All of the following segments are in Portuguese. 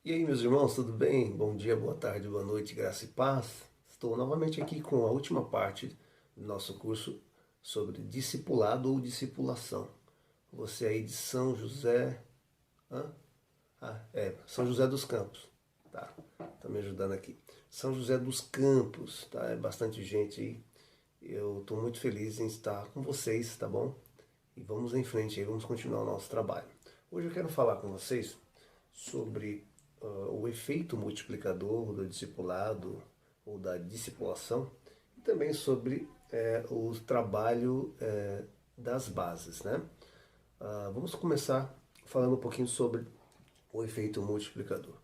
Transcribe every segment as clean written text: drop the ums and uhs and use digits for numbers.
E aí, meus irmãos, tudo bem? Bom dia, boa tarde, boa noite, graça e paz. Estou novamente aqui com a última parte do nosso curso sobre discipulado ou discipulação. Você aí de São José. Hã? São José dos Campos. Tá, tá me ajudando aqui. São José dos Campos, tá? É bastante gente aí. Eu estou muito feliz em estar com vocês, tá bom? E vamos em frente aí, vamos continuar o nosso trabalho. Hoje eu quero falar com vocês sobre o efeito multiplicador do discipulado ou da discipulação e também sobre o trabalho das bases, né? Vamos começar falando um pouquinho sobre o efeito multiplicador.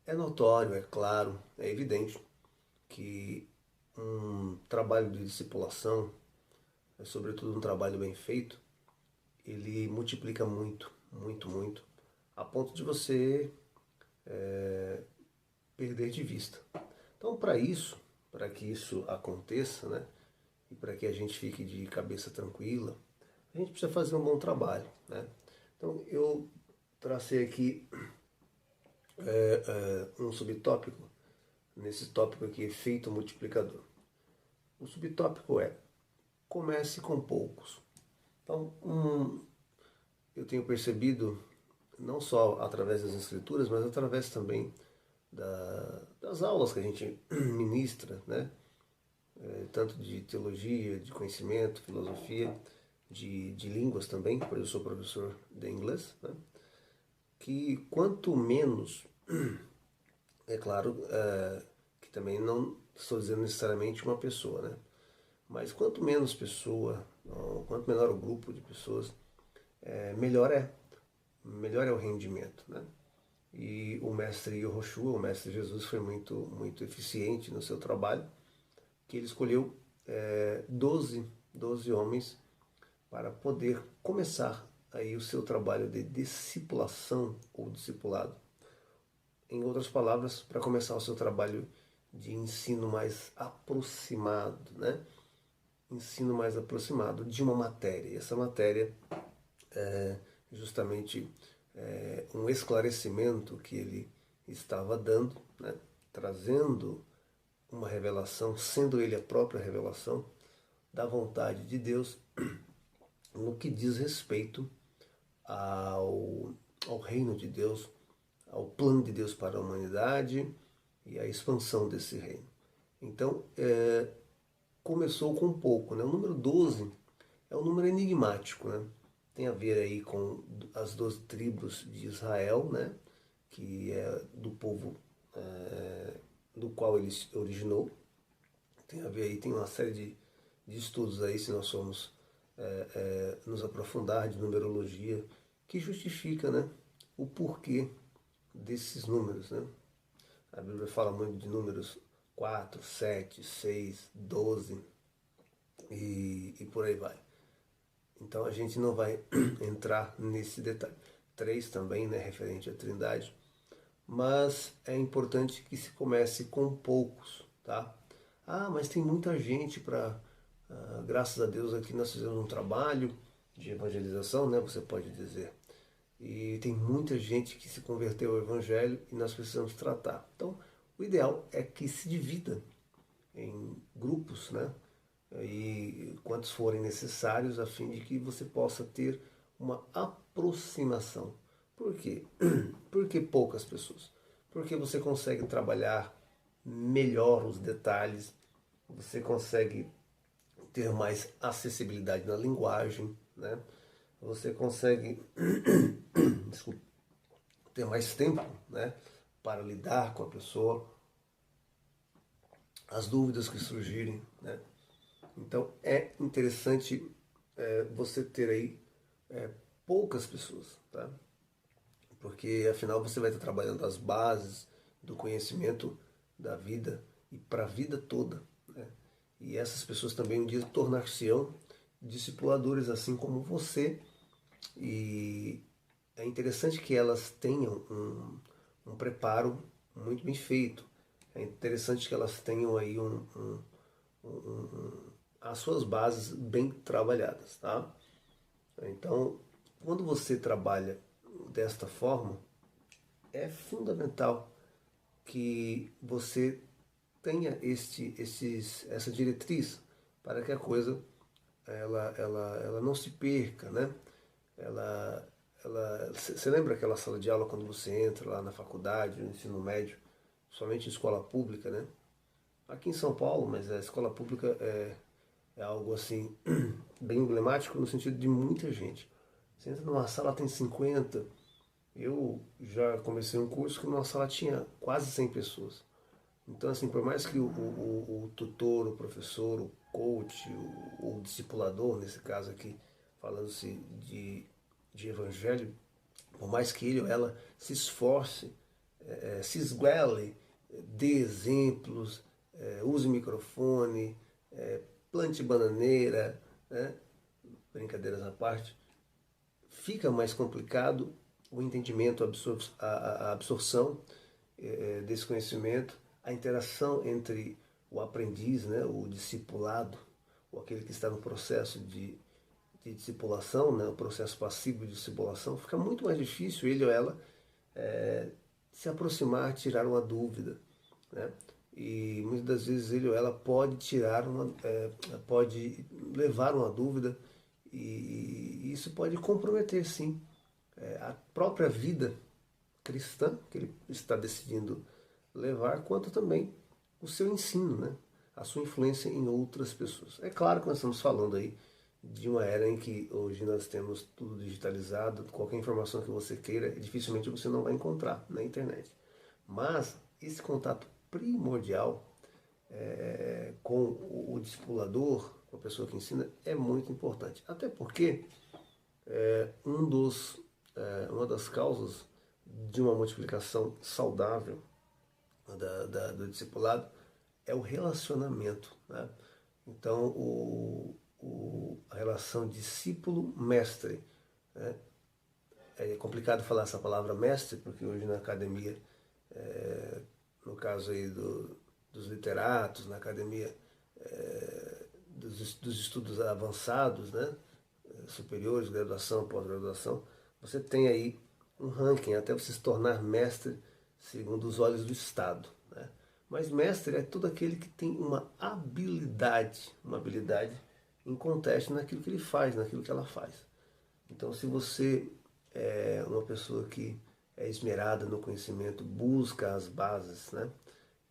É notório, é claro, é evidente que um trabalho de discipulação, sobretudo um trabalho bem feito, ele multiplica muito, muito, muito, a ponto de você perder de vista. Então, para que isso aconteça, né, e para que a gente fique de cabeça tranquila, a gente precisa fazer um bom trabalho, né? Então, eu tracei aqui um subtópico, nesse tópico aqui, efeito multiplicador. O subtópico é: comece com poucos. Então, eu tenho percebido, não só através das escrituras, mas através também das aulas que a gente ministra, né? Tanto de teologia, de conhecimento, filosofia, de línguas também, pois eu sou professor de inglês, né? Que quanto menos, é claro, que também não estou dizendo necessariamente uma pessoa, né? Mas quanto menos pessoa, quanto menor o grupo de pessoas, melhor melhor é o rendimento, né? E o mestre Yoshua, o mestre Jesus, foi muito eficiente no seu trabalho, que ele escolheu 12 homens para poder começar aí o seu trabalho de discipulação ou discipulado. Em outras palavras, para começar o seu trabalho de ensino mais aproximado, né? Ensino mais aproximado de uma matéria. E essa matéria é justamente um esclarecimento que ele estava dando, né? Trazendo uma revelação, sendo ele a própria revelação da vontade de Deus no que diz respeito ao reino de Deus, ao plano de Deus para a humanidade e à expansão desse reino. Então, começou com pouco, né? O número 12 é um número enigmático, né? Tem a ver aí com as 12 tribos de Israel, né? Que é do povo do qual ele se originou. Tem a ver aí, tem uma série de estudos aí, se nós formos nos aprofundar de numerologia, que justifica, né, o porquê desses números, né? A Bíblia fala muito de números 4, 7, 6, 12 e por aí vai. Então a gente não vai entrar nesse detalhe. 3 também, né, referente à Trindade, mas é importante que se comece com poucos, tá? Ah, mas tem muita gente para. Graças a Deus aqui nós fizemos um trabalho de evangelização, né? Você pode dizer. E tem muita gente que se converteu ao Evangelho e nós precisamos tratar. Então, o ideal é que se divida em grupos, né? E quantos forem necessários, a fim de que você possa ter uma aproximação. Por quê? Por que poucas pessoas? Porque você consegue trabalhar melhor os detalhes, você consegue ter mais acessibilidade na linguagem, né? Você consegue desculpa, ter mais tempo, né, para lidar com a pessoa, as dúvidas que surgirem, né? Então é interessante você ter aí poucas pessoas, tá? Porque afinal você vai estar trabalhando as bases do conhecimento da vida e para a vida toda, né? E essas pessoas também um dia tornar-se-ão discipuladores assim como você, e é interessante que elas tenham um preparo muito bem feito. É interessante que elas tenham aí as suas bases bem trabalhadas, tá? Então, quando você trabalha desta forma, é fundamental que você tenha essa diretriz para que a coisa ela não se perca, né? Você lembra aquela sala de aula quando você entra lá na faculdade, no ensino médio, somente em escola pública, né? Aqui em São Paulo, mas a escola pública é algo assim bem emblemático no sentido de muita gente. Você entra numa sala, tem 50. Eu já comecei um curso que numa sala tinha quase 100 pessoas. Então, assim, por mais que o tutor, o professor, o coach, o discipulador, nesse caso aqui, falando-se de evangelho, por mais que ele ou ela se esforce, se esguele, dê exemplos, use microfone, plante bananeira, né? Brincadeiras à parte, fica mais complicado o entendimento, a absorção desse conhecimento, a interação entre o aprendiz, né, o discipulado, ou aquele que está no processo de discipulação, né, o processo passivo de discipulação, fica muito mais difícil ele ou ela se aproximar, tirar uma dúvida, né? E muitas das vezes ele ou ela pode pode levar uma dúvida e isso pode comprometer, sim, a própria vida cristã que ele está decidindo levar, quanto também o seu ensino, né? A sua influência em outras pessoas. É claro que nós estamos falando aí de uma era em que hoje nós temos tudo digitalizado, qualquer informação que você queira, dificilmente você não vai encontrar na internet. Mas esse contato primordial com o discipulador, com a pessoa que ensina, é muito importante. Até porque uma das causas de uma multiplicação saudável do discipulado é o relacionamento, né? Então, a relação discípulo-mestre, né? É complicado falar essa palavra mestre, porque hoje na academia, no caso aí dos literatos, na academia dos estudos avançados, né? Superiores, graduação, pós-graduação, você tem aí um ranking até você se tornar mestre segundo os olhos do Estado, né? Mas mestre é todo aquele que tem uma habilidade em contexto naquilo que ele faz, naquilo que ela faz. Então, se você é uma pessoa que é esmerada no conhecimento, busca as bases, né?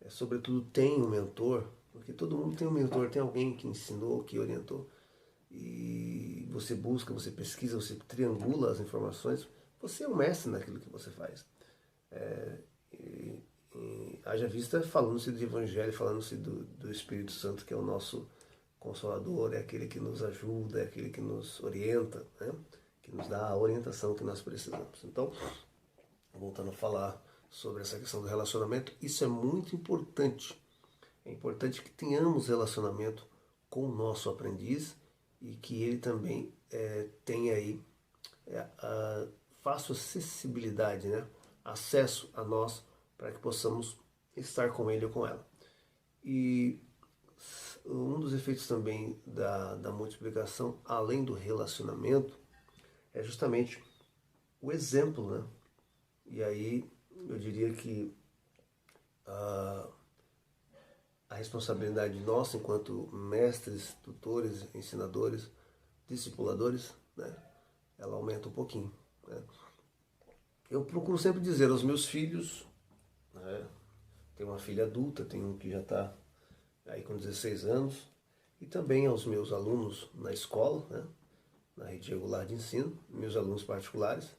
Sobretudo tem um mentor, porque todo mundo tem um mentor, tem alguém que ensinou, que orientou, e você busca, você pesquisa, você triangula as informações, você é um mestre naquilo que você faz. Haja vista falando-se de Evangelho, falando-se do Espírito Santo, que é o nosso Consolador, é aquele que nos ajuda, é aquele que nos orienta, né? Que nos dá a orientação que nós precisamos. Então, voltando a falar sobre essa questão do relacionamento, isso é muito importante. É importante que tenhamos relacionamento com o nosso aprendiz e que ele também tenha aí a fácil acessibilidade, né? Acesso a nós para que possamos estar com ele ou com ela. E um dos efeitos também da multiplicação, além do relacionamento, é justamente o exemplo, né? E aí eu diria que a responsabilidade nossa enquanto mestres, tutores, ensinadores, discipuladores, né? Ela aumenta um pouquinho, né? Eu procuro sempre dizer aos meus filhos, né? Tenho uma filha adulta, tenho um que já está aí com 16 anos, e também aos meus alunos na escola, né? Na rede regular de ensino, meus alunos particulares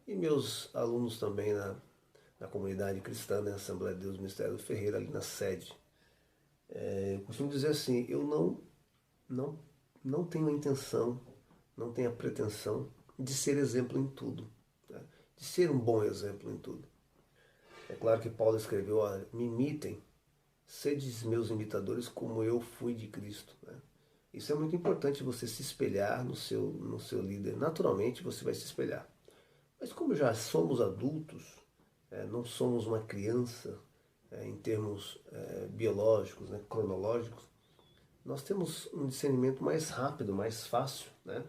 e meus alunos também na comunidade cristã, na Assembleia de Deus Ministério do Ferreira, ali na sede. Eu costumo dizer assim, eu não tenho a intenção, não tenho a pretensão de ser exemplo em tudo, né? De ser um bom exemplo em tudo. É claro que Paulo escreveu, olha, me imitem, sedes meus imitadores como eu fui de Cristo, né? Isso é muito importante, você se espelhar no seu líder. Naturalmente você vai se espelhar. Mas como já somos adultos, não somos uma criança em termos biológicos, né, cronológicos, nós temos um discernimento mais rápido, mais fácil, né,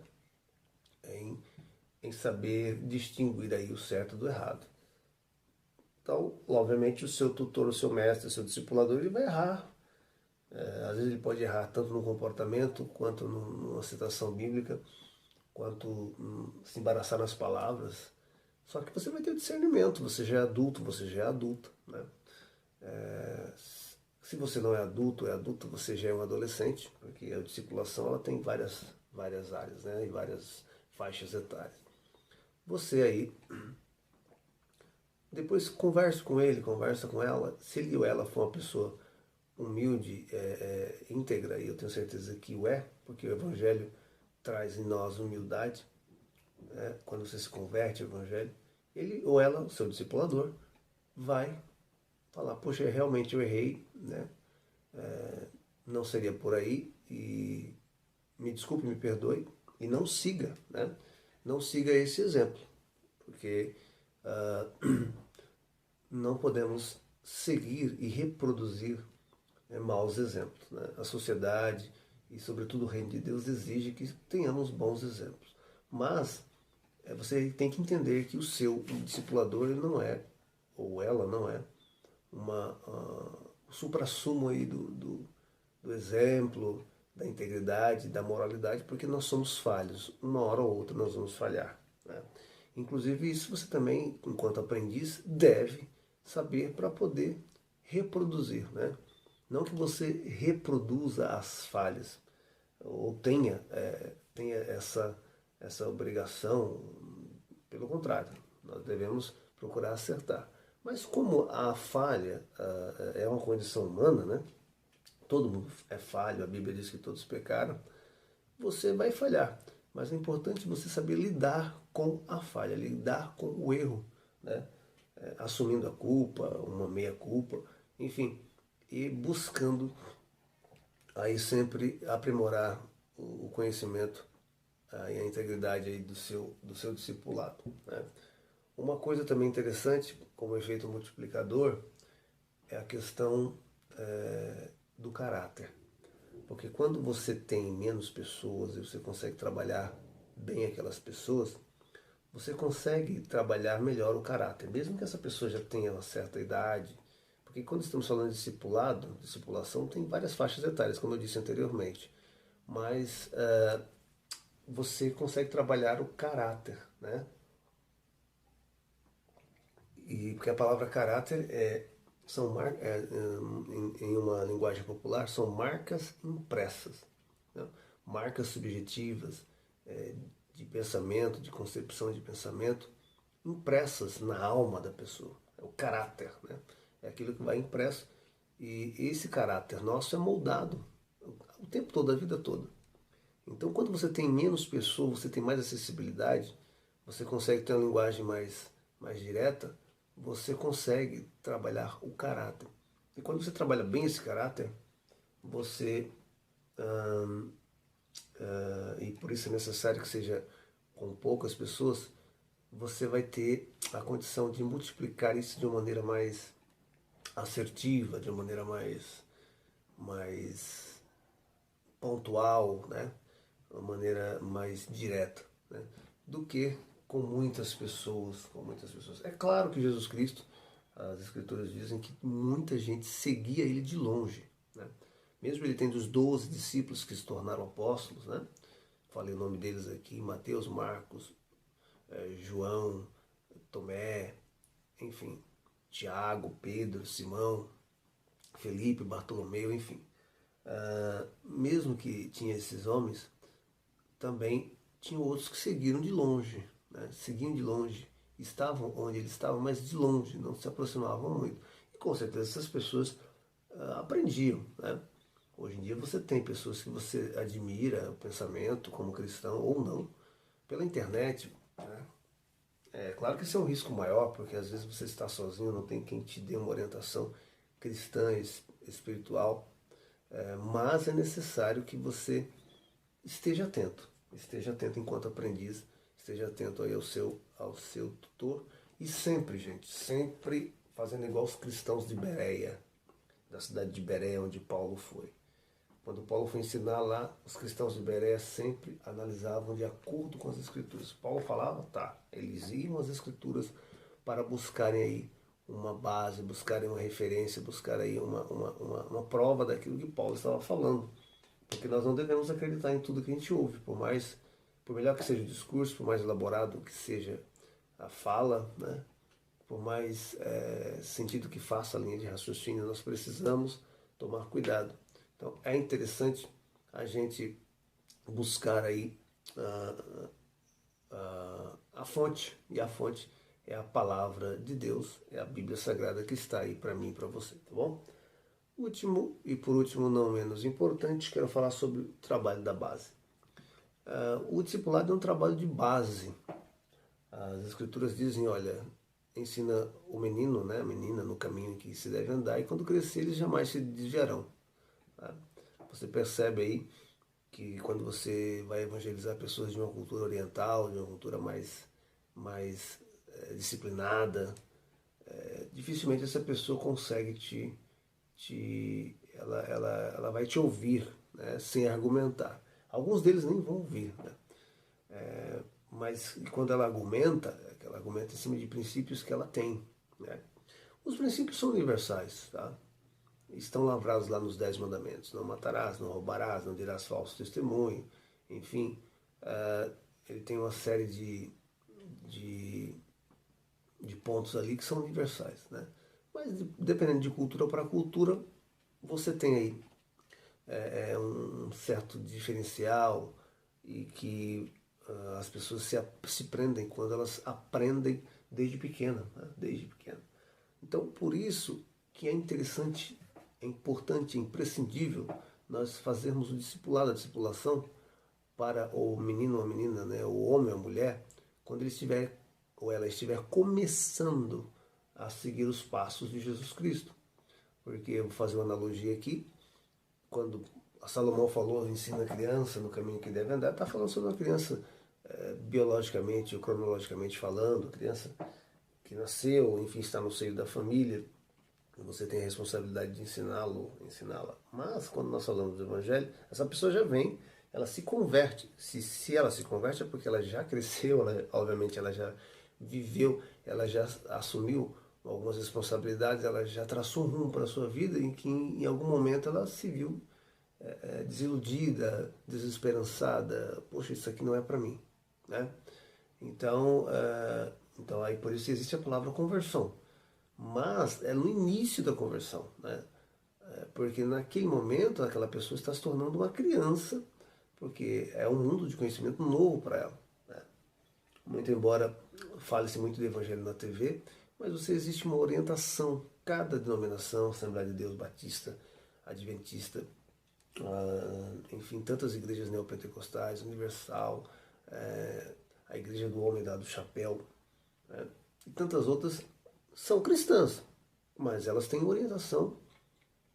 em saber distinguir aí o certo do errado. Então, obviamente, o seu tutor, o seu mestre, o seu discipulador, ele vai errar. Às vezes ele pode errar tanto no comportamento, quanto numa citação bíblica, quanto se embaraçar nas palavras. Só que você vai ter discernimento, você já é adulto, você já é adulta, né? Se você não é adulto, é adulta, você já é um adolescente, porque a discipulação ela tem várias áreas, né? E várias faixas etárias. Você aí, depois converse com ele, conversa com ela. Se ele ou ela for uma pessoa humilde, íntegra, e eu tenho certeza que o é, porque o Evangelho traz em nós humildade, né? Quando você se converte ao Evangelho, ele ou ela, o seu discipulador, vai falar, poxa, realmente eu errei, né? Não seria por aí, e me desculpe, me perdoe, e não siga, né? Não siga esse exemplo, porque não podemos seguir e reproduzir maus exemplos, né? A sociedade e, sobretudo, o reino de Deus exige que tenhamos bons exemplos. Mas você tem que entender que o seu discipulador ele não é, ou ela não é, o suprassumo aí do exemplo, da integridade, da moralidade, porque nós somos falhos. Uma hora ou outra nós vamos falhar, né? Inclusive, isso você também, enquanto aprendiz, deve saber para poder reproduzir, né? Não que você reproduza as falhas, ou tenha essa obrigação, pelo contrário, nós devemos procurar acertar. Mas como a falha é uma condição humana, né? Todo mundo é falho, a Bíblia diz que todos pecaram, você vai falhar. Mas é importante você saber lidar com a falha, lidar com o erro, né? Assumindo a culpa, uma meia-culpa, enfim, e buscando aí sempre aprimorar o conhecimento e a integridade aí do seu discipulado, né? Uma coisa também interessante, como efeito multiplicador, é a questão do caráter. Porque quando você tem menos pessoas e você consegue trabalhar bem aquelas pessoas, você consegue trabalhar melhor o caráter, mesmo que essa pessoa já tenha uma certa idade. Porque quando estamos falando de discipulado, discipulação tem várias faixas etárias, como eu disse anteriormente. Mas você consegue trabalhar o caráter, né? E porque a palavra caráter em uma linguagem popular, são marcas impressas, né? Marcas subjetivas de pensamento, de concepção de pensamento, impressas na alma da pessoa. É o caráter, né? É aquilo que vai impresso. E esse caráter nosso é moldado o tempo todo, a vida toda. Então, quando você tem menos pessoas, você tem mais acessibilidade, você consegue ter uma linguagem mais direta, você consegue trabalhar o caráter. E quando você trabalha bem esse caráter, você, e por isso é necessário que seja com poucas pessoas, você vai ter a condição de multiplicar isso de uma maneira mais assertiva, de uma maneira mais pontual, né? Uma maneira mais direta, né? Do que com muitas pessoas, É claro que Jesus Cristo, as Escrituras dizem que muita gente seguia ele de longe, né? Mesmo ele tendo os 12 discípulos que se tornaram apóstolos, né? Falei o nome deles aqui: Mateus, Marcos, João, Tomé, enfim, Tiago, Pedro, Simão, Felipe, Bartolomeu, enfim. Mesmo que tinha esses homens, também tinham outros que seguiram de longe, né? Seguiam de longe, estavam onde eles estavam, mas de longe, não se aproximavam muito. E com certeza essas pessoas aprendiam, né? Hoje em dia você tem pessoas que você admira o pensamento como cristão ou não, pela internet, né? É claro que isso é um risco maior, porque às vezes você está sozinho, não tem quem te dê uma orientação cristã, espiritual, mas é necessário que você esteja atento enquanto aprendiz, esteja atento aí ao seu tutor, e sempre, gente, sempre fazendo igual os cristãos de Bereia, da cidade de Bereia, onde Paulo foi. Quando Paulo foi ensinar lá, os cristãos de Bereia sempre analisavam de acordo com as Escrituras. Paulo falava, tá, eles iam às Escrituras para buscarem aí uma base, buscarem uma referência, buscar aí uma prova daquilo que Paulo estava falando. Porque nós não devemos acreditar em tudo que a gente ouve, por melhor que seja o discurso, por mais elaborado que seja a fala, né? Por mais sentido que faça a linha de raciocínio, nós precisamos tomar cuidado. Então é interessante a gente buscar aí a fonte, e a fonte é a palavra de Deus, é a Bíblia Sagrada que está aí para mim e para você, tá bom? Último e por último não menos importante, quero falar sobre o trabalho da base. O discipulado é um trabalho de base. As escrituras dizem, olha, ensina o menino, né, a menina no caminho em que se deve andar, e quando crescer eles jamais se desviarão. Tá? Você percebe aí que quando você vai evangelizar pessoas de uma cultura oriental, de uma cultura mais disciplinada, dificilmente essa pessoa consegue ela vai te ouvir, né, sem argumentar. Alguns deles nem vão ouvir, né? Mas quando ela argumenta em cima de princípios que ela tem, né? Os princípios são universais, tá? Estão lavrados lá nos 10 mandamentos. Não matarás, não roubarás, não dirás falso testemunho, enfim. Ele tem uma série de pontos ali que são universais, né? Mas dependendo de cultura para cultura, você tem aí um certo diferencial e que as pessoas se prendem quando elas aprendem desde pequena, né? Desde pequena. Então, por isso que é interessante, é importante, é imprescindível nós fazermos o discipulado, a discipulação para o menino ou a menina, né, o homem ou a mulher, quando ele estiver ou ela estiver começando a seguir os passos de Jesus Cristo. Porque eu vou fazer uma analogia aqui, quando Salomão falou, ensina a criança no caminho que deve andar, está falando sobre uma criança biologicamente ou cronologicamente falando, criança que nasceu, enfim, está no seio da família, você tem a responsabilidade de ensiná-la. Mas quando nós falamos do Evangelho, essa pessoa já vem, ela se converte. Se ela se converte é porque ela já cresceu, obviamente ela já viveu, ela já assumiu algumas responsabilidades, ela já traçou um rumo para a sua vida em que em algum momento ela se viu desiludida, desesperançada. Poxa, isso aqui não é para mim, né? Então aí por isso existe a palavra conversão. Mas é no início da conversão, né? Porque naquele momento aquela pessoa está se tornando uma criança, porque é um mundo de conhecimento novo para ela, né? Muito embora fale-se muito do Evangelho na TV, mas existe uma orientação. Cada denominação, Assembleia de Deus, Batista, Adventista, enfim, tantas igrejas neopentecostais, Universal, a Igreja do Homem do Chapéu, né? E tantas outras são cristãs, mas elas têm orientação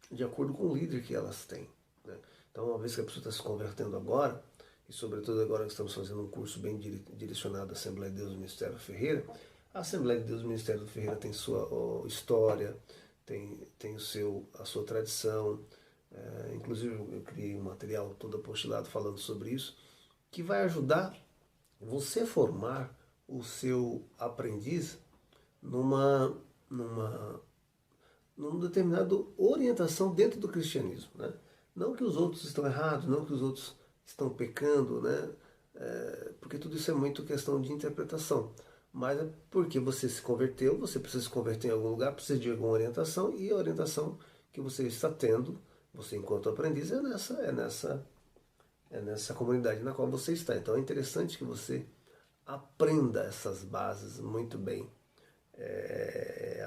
de acordo com o líder que elas têm, né? Então, uma vez que a pessoa está se convertendo agora, e sobretudo agora que estamos fazendo um curso bem direcionado à Assembleia de Deus do Ministério Ferreira, a Assembleia de Deus do Ministério do Ferreira tem sua história, tem a sua tradição. Inclusive eu criei um material todo apostilado falando sobre isso, que vai ajudar você a formar o seu aprendiz numa determinada orientação dentro do cristianismo, né? Não que os outros estão errados, não que os outros estão pecando, né? Porque tudo isso é muito questão de interpretação. Mas é porque você se converteu, você precisa se converter em algum lugar, precisa de alguma orientação, e a orientação que você está tendo, você enquanto aprendiz, é nessa comunidade na qual você está. Então é interessante que você aprenda essas bases muito bem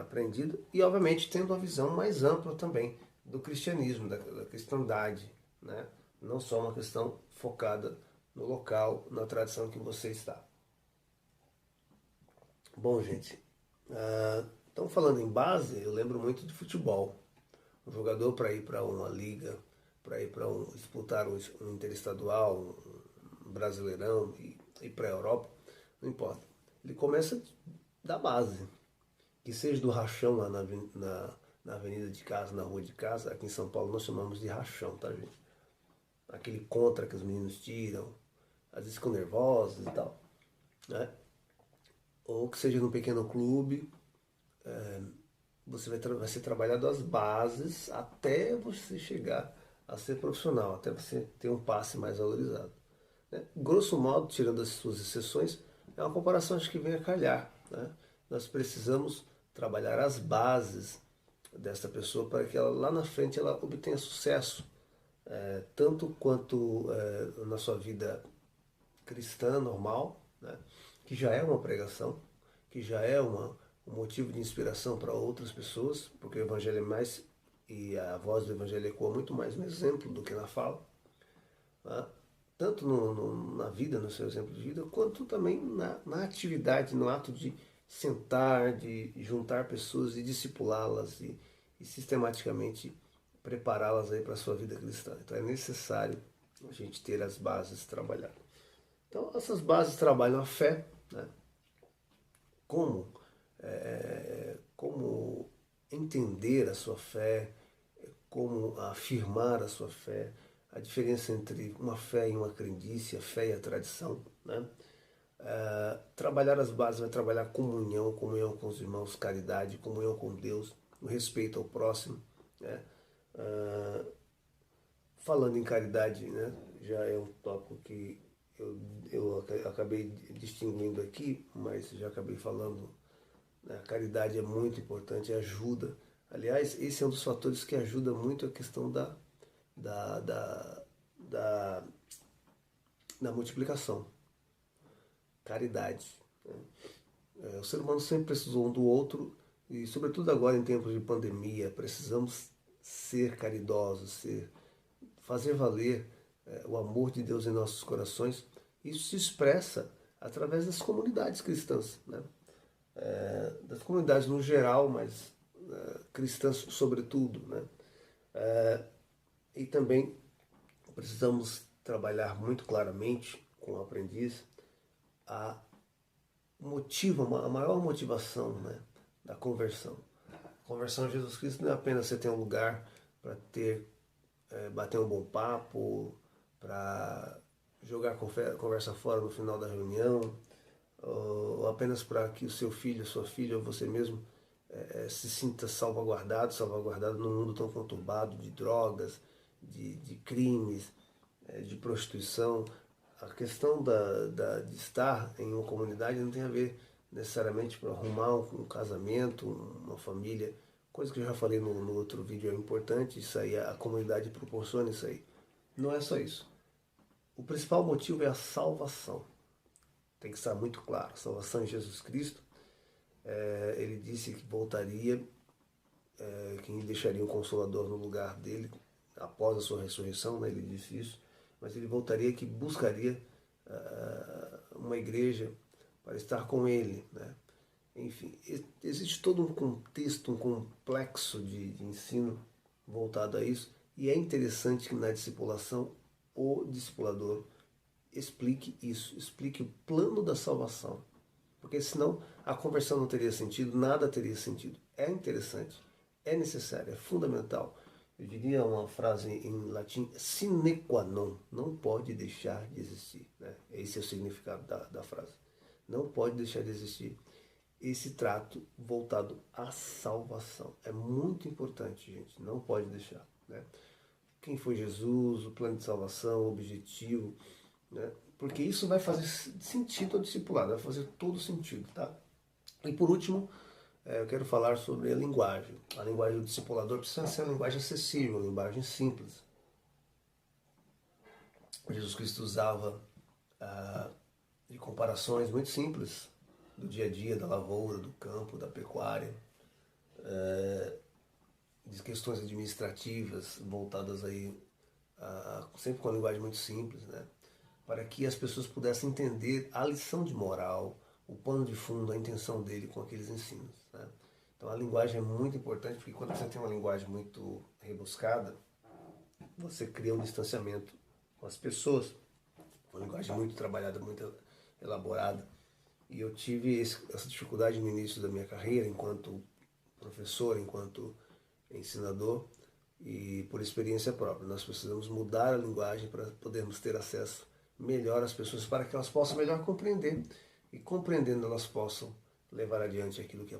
aprendido e, obviamente, tendo a visão mais ampla também do cristianismo, da cristandade, né? Não só uma questão focada no local, na tradição que você está. Bom, gente, então falando em base, eu lembro muito de futebol. Um jogador para ir para uma liga, para ir para disputar um interestadual, um brasileirão e ir para a Europa, não importa. Ele começa da base, que seja do rachão lá na avenida de casa, na rua de casa. Aqui em São Paulo nós chamamos de rachão, tá, gente? Aquele contra que os meninos tiram, às vezes ficam nervosos e tal, né? Ou que seja num pequeno clube, você vai ser trabalhado as bases até você chegar a ser profissional, até você ter um passe mais valorizado. Né? Grosso modo, tirando as suas exceções, é uma comparação acho que vem a calhar. Né? Nós precisamos trabalhar as bases dessa pessoa para que ela lá na frente ela obtenha sucesso, tanto quanto na sua vida cristã normal, né? Que já é uma pregação, que já é um motivo de inspiração para outras pessoas, porque o evangelho é mais, e a voz do evangelho ecoa muito mais no exemplo do que na fala, né? Tanto na vida, no seu exemplo de vida, quanto também na atividade, no ato de sentar, de juntar pessoas e discipulá-las e sistematicamente prepará-las aí para a sua vida cristã. Então é necessário a gente ter as bases trabalhadas. Então essas bases trabalham a fé, né? Como, como entender a sua fé, como afirmar a sua fé, a diferença entre uma fé e uma crendice, a fé e a tradição, né? Trabalhar as bases vai trabalhar comunhão, comunhão com os irmãos, caridade, comunhão com Deus, o respeito ao próximo, né? Falando em caridade, né? Já é um tópico que eu acabei distinguindo aqui, mas já acabei falando. Né? A caridade é muito importante, ajuda. Aliás, esse é um dos fatores que ajuda muito a questão da, da, da, da multiplicação. Caridade. Né? O ser humano sempre precisou um do outro e, sobretudo agora em tempos de pandemia, precisamos ser caridosos, fazer valer o amor de Deus em nossos corações. Isso se expressa através das comunidades cristãs, né? Das comunidades no geral, mas cristãs sobretudo, né? E também precisamos trabalhar muito claramente com o aprendiz a a maior motivação, né, da conversão. A conversão a Jesus Cristo não é apenas você ter um lugar para bater um bom papo, para jogar a conversa fora no final da reunião, ou apenas para que o seu filho, sua filha ou você mesmo se sinta salvaguardado num mundo tão conturbado de drogas, de crimes, de prostituição. A questão de estar em uma comunidade não tem a ver necessariamente para arrumar um casamento, uma família, coisa que eu já falei no outro vídeo, é importante, isso aí, a comunidade proporciona isso aí. Não é só isso. O principal motivo é a salvação. Tem que estar muito claro. A salvação em Jesus Cristo. Ele disse que voltaria, que deixaria um consolador no lugar dele após a sua ressurreição, né? Ele disse isso. Mas ele voltaria que buscaria uma igreja para estar com ele, né? Enfim, existe todo um contexto, um complexo de ensino voltado a isso, e é interessante que na discipulação o discipulador explique isso, explique o plano da salvação, porque senão a conversão não teria sentido, nada teria sentido. É interessante, é necessário, é fundamental. Eu diria uma frase em latim, sine qua non, não pode deixar de existir. Né? Esse é o significado da frase. Não pode deixar de existir esse trato voltado à salvação. É muito importante, gente, não pode deixar. Né? Quem foi Jesus, o plano de salvação, o objetivo, né? Porque isso vai fazer sentido ao discipulado, vai fazer todo sentido. Tá? E por último, eu quero falar sobre a linguagem. A linguagem do discipulador precisa ser uma linguagem acessível, uma linguagem simples. Jesus Cristo usava de comparações muito simples do dia a dia, da lavoura, do campo, da pecuária, de questões administrativas voltadas aí sempre com uma linguagem muito simples, né? Para que as pessoas pudessem entender a lição de moral, o pano de fundo, a intenção dele com aqueles ensinos. Né? Então a linguagem é muito importante, porque quando você tem uma linguagem muito rebuscada, você cria um distanciamento com as pessoas. Uma linguagem muito trabalhada, muito elaborada. E eu tive essa dificuldade no início da minha carreira, enquanto professor, enquanto ensinador, e por experiência própria. Nós precisamos mudar a linguagem para podermos ter acesso melhor às pessoas, para que elas possam melhor compreender. E compreendendo, elas possam levar adiante aquilo que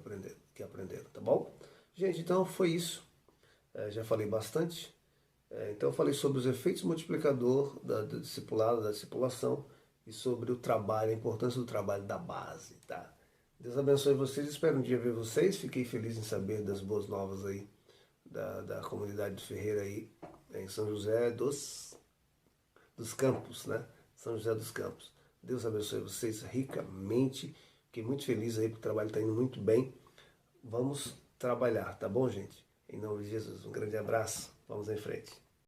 aprenderam, tá bom? Gente, então foi isso. Já falei bastante. Então eu falei sobre os efeitos multiplicador do discipulado, da discipulação e sobre o trabalho, a importância do trabalho da base, tá? Deus abençoe vocês, espero um dia ver vocês. Fiquei feliz em saber das boas novas aí da comunidade de Ferreira aí em São José dos Campos, né? São José dos Campos. Deus abençoe vocês ricamente. Fiquei muito feliz aí porque o trabalho está indo muito bem. Vamos trabalhar, tá bom, gente? Em nome de Jesus, um grande abraço. Vamos em frente.